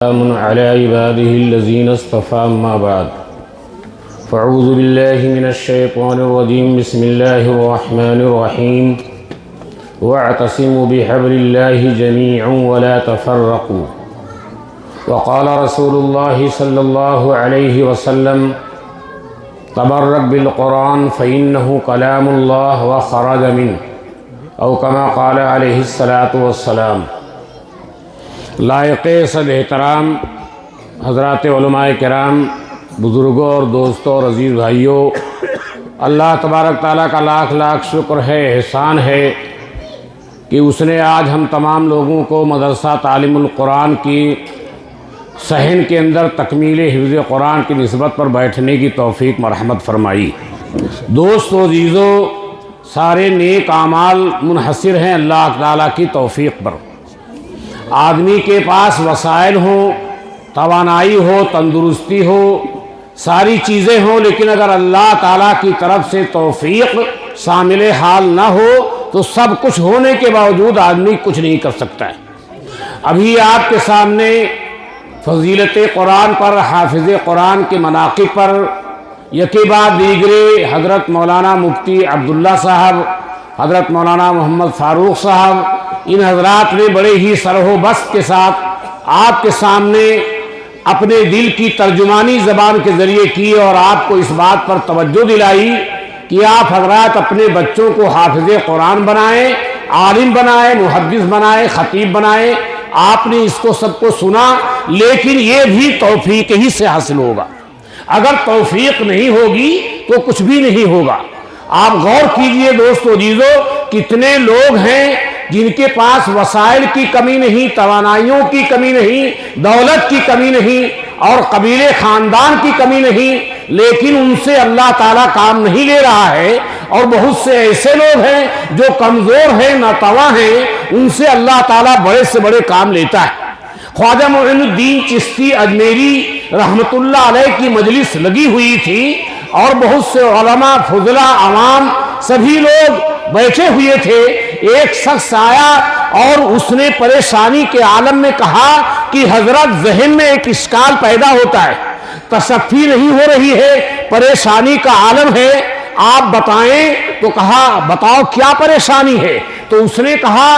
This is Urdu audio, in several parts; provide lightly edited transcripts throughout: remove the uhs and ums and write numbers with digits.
سلام على عباده الذين اصطفى أما بعد فأعوذ بالله من الشيطان الرجيم بسم الله الرحمن الرحيم واعتصموا بحبل الله جميعا ولا تفرقوا وقال رسول الله صلى الله عليه وسلم تبرك بالقرآن فإنه كلام الله وخرج منه أو كما قال عليه الصلاة والسلام۔ لائق صد احترام حضرات علماء کرام، بزرگوں اور دوستوں اور عزیز بھائیوں، اللہ تبارک تعالیٰ کا لاکھ لاکھ شکر ہے، احسان ہے کہ اس نے آج ہم تمام لوگوں کو مدرسہ تعلیم القرآن کی صحن کے اندر تکمیل حفظ قرآن کی نسبت پر بیٹھنے کی توفیق مرحمت فرمائی۔ دوستو عزیزوں، سارے نیک اعمال منحصر ہیں اللہ تعالیٰ کی توفیق پر۔ آدمی کے پاس وسائل ہوں، توانائی ہو، تندرستی ہو، ساری چیزیں ہوں، لیکن اگر اللہ تعالیٰ کی طرف سے توفیق شامل حال نہ ہو تو سب کچھ ہونے کے باوجود آدمی کچھ نہیں کر سکتا ہے۔ ابھی آپ کے سامنے فضیلت قرآن پر، حافظ قرآن کے مناقب پر یکے بعد دیگرے حضرت مولانا مفتی عبداللہ صاحب، حضرت مولانا محمد فاروق صاحب، ان حضرات نے بڑے ہی سرح و بسط کے ساتھ آپ کے سامنے اپنے دل کی ترجمانی زبان کے ذریعے کی اور آپ کو اس بات پر توجہ دلائی کہ آپ حضرات اپنے بچوں کو حافظ قرآن بنائیں، عالم بنائیں، محدث بنائیں، خطیب بنائیں۔ آپ نے اس کو سب کو سنا، لیکن یہ بھی توفیق ہی سے حاصل ہوگا۔ اگر توفیق نہیں ہوگی تو کچھ بھی نہیں ہوگا۔ آپ غور کیجئے دوستو عزیزو، کتنے لوگ ہیں جن کے پاس وسائل کی کمی نہیں، توانائیوں کی کمی نہیں، دولت کی کمی نہیں اور قبیلے خاندان کی کمی نہیں، لیکن ان سے اللہ تعالیٰ کام نہیں لے رہا ہے۔ اور بہت سے ایسے لوگ ہیں جو کمزور ہیں، ناتواں ہیں، ان سے اللہ تعالیٰ بڑے سے بڑے کام لیتا ہے۔ خواجہ معین الدین چشتی اجمیری رحمت اللہ علیہ کی مجلس لگی ہوئی تھی اور بہت سے علماء، فضلاء، عوام سبھی لوگ بیٹھے ہوئے تھے۔ ایک شخص آیا اور اس نے پریشانی کے عالم میں کہا کہ حضرت ذہن میں ایک اشکال پیدا ہوتا ہے، تصفی نہیں ہو رہی ہے، پریشانی کا عالم ہے، آپ بتائیں۔ تو کہا بتاؤ کیا پریشانی ہے؟ تو اس نے کہا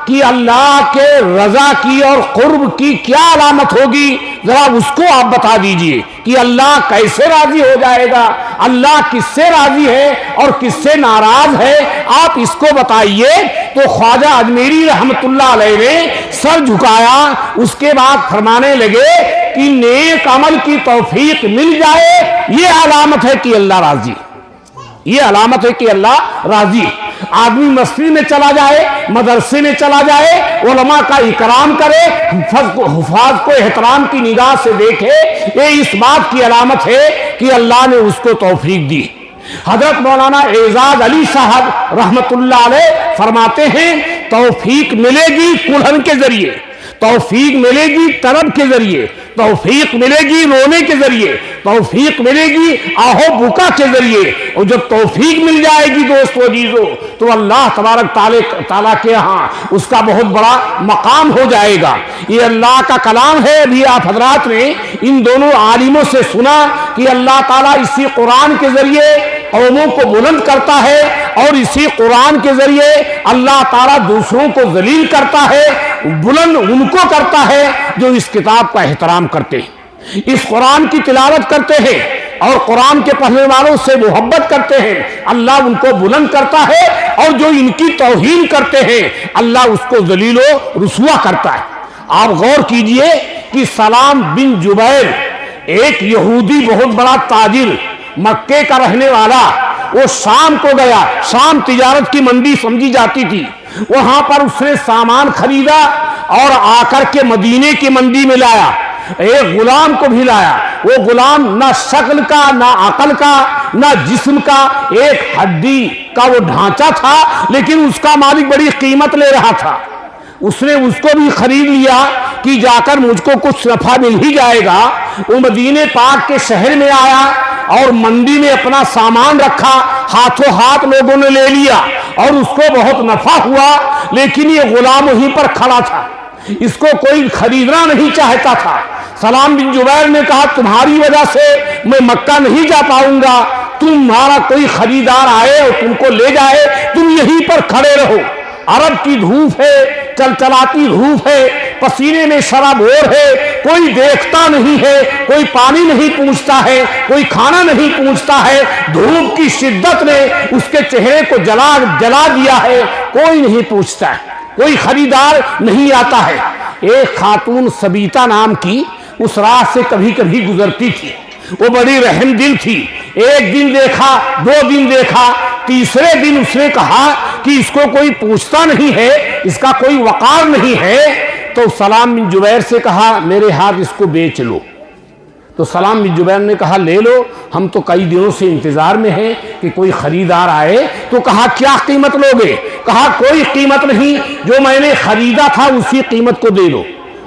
کہ اللہ کے رضا کی اور قرب کی کیا علامت ہوگی، ذرا اس کو آپ بتا دیجئے کہ اللہ کیسے راضی ہو جائے گا، اللہ کس سے راضی ہے اور کس سے ناراض ہے، آپ اس کو بتائیے۔ تو خواجہ اجمیری رحمت اللہ علیہ نے سر جھکایا، اس کے بعد فرمانے لگے کہ نیک عمل کی توفیق مل جائے، یہ علامت ہے کہ اللہ راضی، یہ علامت ہے کہ اللہ راضی۔ آدمی مسجد میں چلا جائے، مدرسے میں چلا جائے، علماء کا اکرام کرے، حفاظ کو احترام کی نگاہ سے دیکھے، یہ اس بات کی علامت ہے کہ اللہ نے اس کو توفیق دی۔ حضرت مولانا اعزاز علی صاحب رحمت اللہ علیہ فرماتے ہیں توفیق ملے گی کلہن کے ذریعے، توفیق ملے گی طرب کے ذریعے، توفیق ملے گی رونے کے ذریعے، توفیق ملے گی آہو بکا کے ذریعے۔ اور جب توفیق مل جائے گی دوستو عزیزو تو اللہ تبارک تعالیٰ کے ہاں اس کا بہت بڑا مقام ہو جائے گا۔ یہ اللہ کا کلام ہے۔ ابھی آپ حضرات نے ان دونوں عالموں سے سنا کہ اللہ تعالیٰ اسی قرآن کے ذریعے قوموں کو بلند کرتا ہے اور اسی قرآن کے ذریعے اللہ تعالیٰ دوسروں کو ذلیل کرتا ہے، بلند ان کو کرتا ہے جو اس کتاب کا احترام کرتے ہیں، اس قرآن کی تلاوت کرتے ہیں اور قرآن کے پڑھنے والوں سے محبت کرتے ہیں، اللہ ان کو بلند کرتا ہے، اور جو ان کی توہین کرتے ہیں اللہ اس کو ذلیل و رسوا کرتا ہے۔ آپ غور کیجئے کہ سلام بن جبیر ایک یہودی بہت بڑا تاجر، مکے کا رہنے والا، وہ شام کو گیا، شام تجارت کی منڈی سمجھی جاتی تھی، وہاں پر اس نے سامان خریدا اور آ کر کے مدینے کی منڈی میں لایا، ایک غلام کو بھی لایا۔ وہ غلام نہ شکل کا، نہ عقل کا، نہ جسم کا، ایک ہڈی کا وہ ڈھانچہ تھا، لیکن اس کا مالک بڑی قیمت لے رہا تھا۔ اس نے اس کو بھی خرید لیا کہ جا کر مجھ کو کچھ نفع مل ہی جائے گا۔ وہ مدینے پاک کے شہر میں آیا اور منڈی میں اپنا سامان رکھا، ہاتھوں ہاتھ لوگوں نے لے لیا اور اس کو بہت نفع ہوا، لیکن یہ غلام وہیں پر کھڑا تھا، اس کو کوئی خریدنا نہیں چاہتا تھا۔ سلام بن جبیر نے کہا تمہاری وجہ سے میں مکہ نہیں جا پاؤں گا، تمہارا کوئی خریدار آئے اور تم کو لے جائے، تم یہیں پر کھڑے رہو۔ عرب کی دھوپ ہے، چلچلاتی دھوپ ہے، پسینے میں شرابور ہے، کوئی دیکھتا نہیں ہے، کوئی پانی نہیں پوچھتا ہے، کوئی کھانا نہیں پوچھتا ہے، دھوپ کی شدت نے اس کے چہرے کو جلا دیا ہے، کوئی نہیں پوچھتا ہے، کوئی خریدار نہیں آتا ہے۔ ایک خاتون سبیتا نام کی اس راہ سے کبھی کبھی گزرتی تھی، وہ بڑی رحم دل تھی۔ ایک دن دیکھا، 2 دن دیکھا، تیسرے دن اس نے کہا کہ اس کو کوئی پوچھتا نہیں ہے، اس کا کوئی وقار نہیں ہے، تو سلام بن جبیر سے کہا میرے ہاتھ اس کو بیچ لو۔ تو سلام بن جبیر نے کہا لے لو، ہم تو کئی دنوں سے انتظار میں ہیں کہ کوئی خریدار آئے۔ تو کہا کیا قیمت لوگے؟ کہا کوئی قیمت نہیں، جو میں نے خریدا تھا اسی قیمت کو دے دو،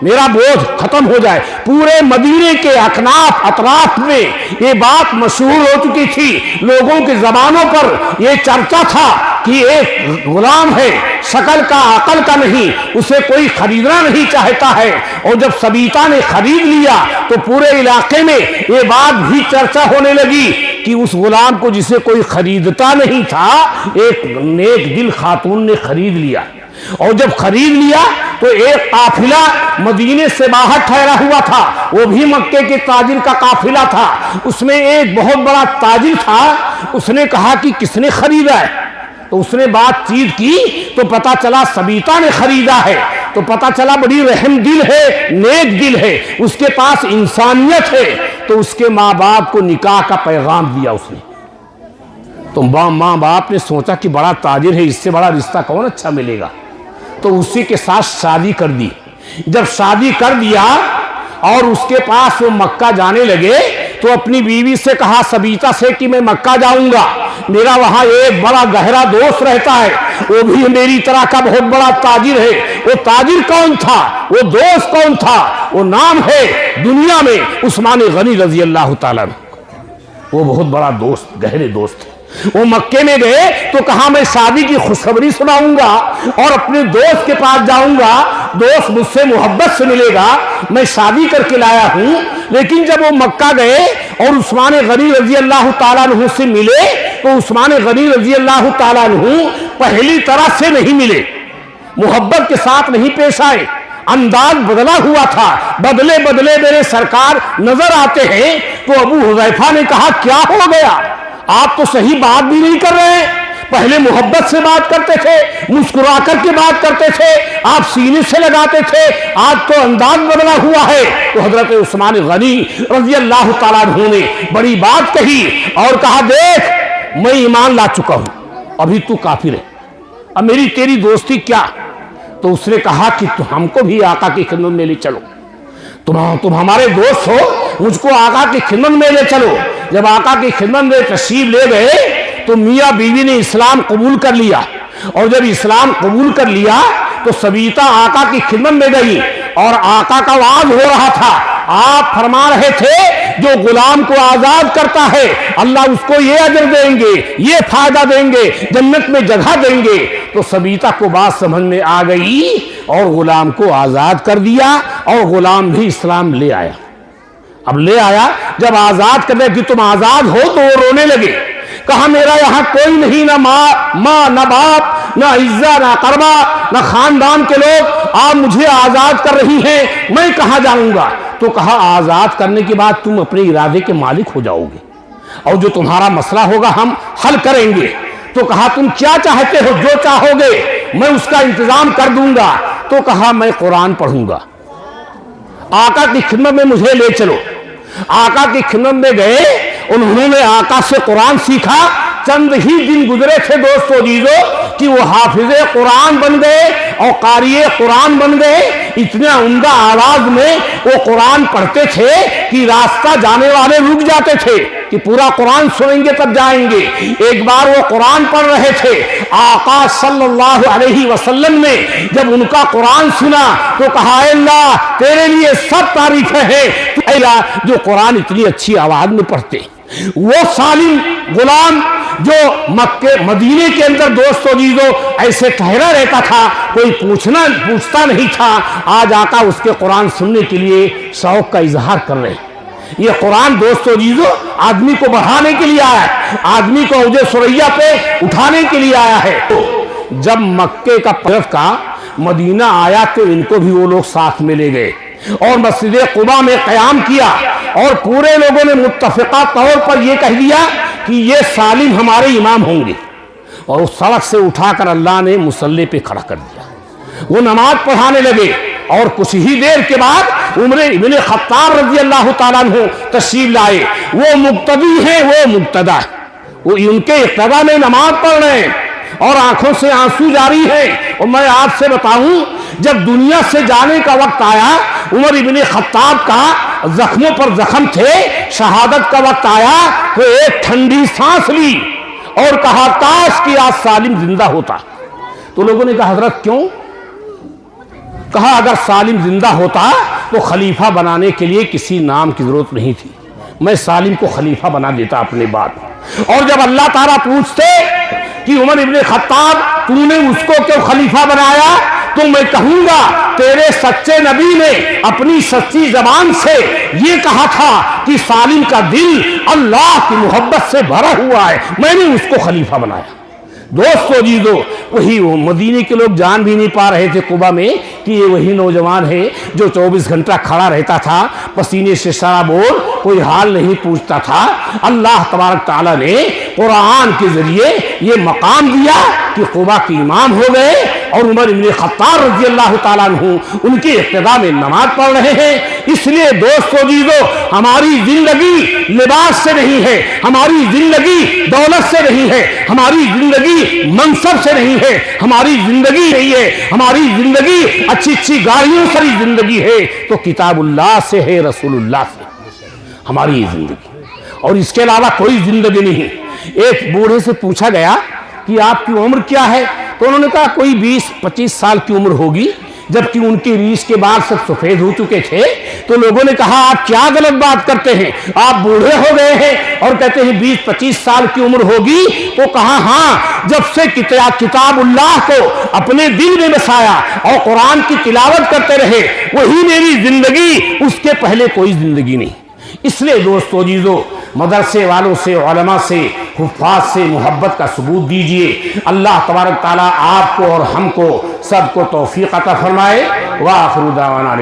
میرا بوجھ ختم ہو جائے۔ پورے مدینے کے اکناف اطراف میں یہ بات مشہور ہو چکی تھی، لوگوں کی زبانوں پر یہ چرچا تھا کہ ایک غلام ہے، شکل کا عقل کا نہیں، اسے کوئی خریدنا نہیں چاہتا ہے۔ اور جب سبیتا نے خرید لیا تو پورے علاقے میں یہ بات بھی چرچا ہونے لگی کہ اس غلام کو جسے کوئی خریدتا نہیں تھا، ایک نیک دل خاتون نے خرید لیا۔ اور جب خرید لیا تو ایک قافلہ مدینے سے باہر ٹھہرا ہوا تھا، وہ بھی مکے کے تاجر کا قافلہ تھا، اس میں ایک بہت بڑا تاجر تھا۔ اس نے کہا کہ کس نے خریدا ہے؟ تو اس نے بات چیت کی تو پتا چلا سبیتا نے خریدا ہے۔ تو پتا چلا بڑی رحم دل ہے، نیک دل ہے، اس کے پاس انسانیت ہے۔ تو اس کے ماں باپ کو نکاح کا پیغام دیا اس نے۔ تو ماں باپ نے سوچا کہ بڑا تاجر ہے، اس سے بڑا رشتہ کون اچھا ملے گا، تو اسی کے ساتھ شادی کر دی۔ جب شادی کر دیا اور اس کے پاس وہ مکہ جانے لگے تو اپنی بیوی سے کہا سبیتا سے کہ میں مکہ جاؤں گا، میرا وہاں ایک بڑا گہرا دوست رہتا ہے، وہ بھی میری طرح کا بہت بڑا تاجر ہے۔ وہ تاجر کون تھا؟ وہ دوست کون تھا؟ وہ نام ہے دنیا میں عثمان غنی رضی اللہ تعالیٰ عنہ۔ وہ بہت بڑا دوست، گہرے دوست ہے۔ وہ مکے میں گئے تو کہا میں شادی کی خوشخبری سناؤں گا اور اپنے دوست کے پاس جاؤں گا، دوست مجھ سے محبت سے ملے گا، میں شادی کر کے لایا ہوں۔ لیکن جب وہ مکہ گئے اور عثمان غنی رضی اللہ تعالیٰ عنہ سے ملے تو عثمان غنی رضی اللہ تعالیٰ عنہ پہلی طرح سے نہیں ملے، محبت کے ساتھ نہیں پیش آئے، انداز بدلا ہوا تھا، بدلے بدلے میرے سرکار نظر آتے ہیں۔ تو ابو حذیفہ نے کہا کیا ہو گیا؟ آپ تو صحیح بات بھی نہیں کر رہے ہیں، پہلے محبت سے بات کرتے تھے، مسکرا کر کے بات کرتے تھے، آپ سینے سے لگاتے تھے، آج تو انداز بدلا ہوا ہے۔ تو حضرت عثمان غنی رضی اللہ تعالیٰ عنہ نے بڑی بات کہی اور کہا دیکھ میں ایمان لا چکا ہوں، ابھی تو کافر ہے، اب میری تیری دوستی کیا؟ تو اس نے کہا کہ ہم کو بھی آقا کی خدمت میں لے چلو، تم ہمارے دوست ہو، مجھ کو آقا کی خدمت میں لے چلو۔ جب آقا کی خدمت میں تشریف لے گئے تو میاں بیوی نے اسلام قبول کر لیا، اور جب اسلام قبول کر لیا تو سبیتا آقا کی خدمت میں گئی اور آقا کا وعظ ہو رہا تھا۔ آپ فرما رہے تھے جو غلام کو آزاد کرتا ہے اللہ اس کو یہ اجر دیں گے، یہ فائدہ دیں گے، جنت میں جگہ دیں گے۔ تو سبیتا کو بات سمجھ میں آ گئی اور غلام کو آزاد کر دیا اور غلام بھی اسلام لے آیا۔ اب لے آیا، جب آزاد کرنے کہ تم آزاد ہو تو وہ رونے لگے، کہا میرا یہاں کوئی نہیں، نہ ماں نہ باپ نہ عزہ نہ قربہ نہ خاندان کے لوگ، آپ مجھے آزاد کر رہی ہیں، میں کہاں جاؤں گا؟ تو کہا آزاد کرنے کے بعد تم اپنے ارادے کے مالک ہو جاؤ گے اور جو تمہارا مسئلہ ہوگا ہم حل کریں گے۔ تو کہا تم کیا چاہتے ہو؟ جو چاہو گے میں اس کا انتظام کر دوں گا۔ تو کہا میں قرآن پڑھوں گا، آقا کی خدمت میں مجھے لے چلو۔ آقا کی خدمت میں گئے، انہوں نے آقا سے قرآن سیکھا۔ چند ہی دن گزرے تھے دوستو عزیزو کہ وہ حافظ قرآن بن گئے اور قاری قرآن بن گئے۔ اتنا عمدہ آواز میں وہ قرآن پڑھتے تھے کہ راستہ جانے والے رک جاتے تھے کہ پورا قرآن سنیں گے تب جائیں گے۔ ایک بار وہ قرآن پڑھ رہے تھے، آقا صلی اللہ علیہ وسلم نے جب ان کا قرآن سنا تو کہا اے اللہ تیرے لیے سب تعریفیں ہیں، اے اللہ جو قرآن اتنی اچھی آواز میں پڑھتے، وہ سالم غلام جو مکے مدینے کے اندر دوستو عزیزو ایسے ٹھہرا رہتا تھا، کوئی پوچھتا نہیں تھا، آج آقا اس کے قرآن سننے کے لیے شوق کا اظہار کر رہے ہیں۔ یہ قرآن دوستو عزیزو آدمی کو بڑھانے کے لیے آیا ہے، آدمی کو عہد ثریا پہ اٹھانے کے لیے آیا ہے۔ جب مکے کا طرف کا مدینہ آیا تو ان کو بھی وہ لوگ ساتھ میں لے گئے اور مسجد قباء میں قیام کیا، اور پورے لوگوں نے متفقہ طور پر یہ کہہ دیا کہ یہ سالم ہمارے امام ہوں گے، اور اس سڑک سے اٹھا کر اللہ نے مصلی پہ کھڑا کر دیا۔ وہ نماز پڑھانے لگے، اور کچھ ہی دیر کے بعد عمر ابن خطاب رضی اللہ تعالیٰ عنہ تشریف لائے۔ وہ مقتدی ہیں، وہ مقتدی، وہ ان کے اقتداء میں نماز پڑھ رہے ہیں اور آنکھوں سے آنسو جاری ہے۔ اور میں آپ سے بتاؤں، جب دنیا سے جانے کا وقت آیا، عمر ابن خطاب کا زخموں پر زخم تھے، شہادت کا وقت آیا تو ایک ٹھنڈی سانس لی اور کہا کاش کہ آج سالم زندہ ہوتا۔ تو لوگوں نے کہا حضرت کیوں؟ کہا اگر سالم زندہ ہوتا تو خلیفہ بنانے کے لیے کسی نام کی ضرورت نہیں تھی، میں سالم کو خلیفہ بنا دیتا اپنے بعد۔ اور جب اللہ تعالیٰ پوچھتے کہ عمر ابن خطاب تو نے اس کو کیوں خلیفہ بنایا، تو میں کہوں گا تیرے سچے نبی نے اپنی سچی زبان سے یہ کہا تھا کہ سالم کا دل اللہ کی محبت سے بھرا ہوا ہے، میں نے اس کو خلیفہ بنایا۔ دوستو عزیزو، وہی وہ مدینے کے لوگ جان بھی نہیں پا رہے تھے قباء میں کہ یہ وہی نوجوان ہے جو 24 گھنٹہ کھڑا رہتا تھا، پسینے سے سرابور، کوئی حال نہیں پوچھتا تھا۔ اللہ تبارک تعالیٰ نے قرآن کے ذریعے یہ مقام دیا کہ قباء کے امام ہو گئے، اور عمر ابن خطاب رضی اللہ تعالیٰ عنہ ان کے اقتداء میں نماز پڑھ رہے ہیں۔ اس لیے دوستو عزیزو، ہماری زندگی لباس سے نہیں ہے، ہماری زندگی دولت سے نہیں ہے، ہماری زندگی منصب سے نہیں ہے، ہماری زندگی نہیں ہے، ہماری زندگی اچھی اچھی گاڑیوں سے زندگی ہے تو کتاب اللہ سے ہے، رسول اللہ سے ہماری زندگی، اور اس کے علاوہ کوئی زندگی نہیں۔ ایک بوڑھے سے پوچھا گیا کہ آپ کی عمر کیا ہے، تو انہوں نے کہا کوئی 20-25 سال کی عمر ہوگی، جبکہ ان کی ریش کے بعد سب سفید ہو چکے تھے۔ تو لوگوں نے کہا آپ کیا غلط بات کرتے ہیں، آپ بوڑھے ہو گئے ہیں اور کہتے ہیں 20-25 سال کی عمر ہوگی۔ تو کہا ہاں، جب سے کتاب اللہ کو اپنے دل میں بسایا اور قرآن کی تلاوت کرتے رہے، وہی میری زندگی، اس کے پہلے کوئی زندگی نہیں۔ اس لیے دوستو عزیزو، مدرسے والوں سے، علماء سے، حفاظ سے محبت کا ثبوت دیجئے۔ اللہ تبارک تعالیٰ آپ کو اور ہم کو سب کو توفیق عطا فرمائے۔ وآخر دعوانا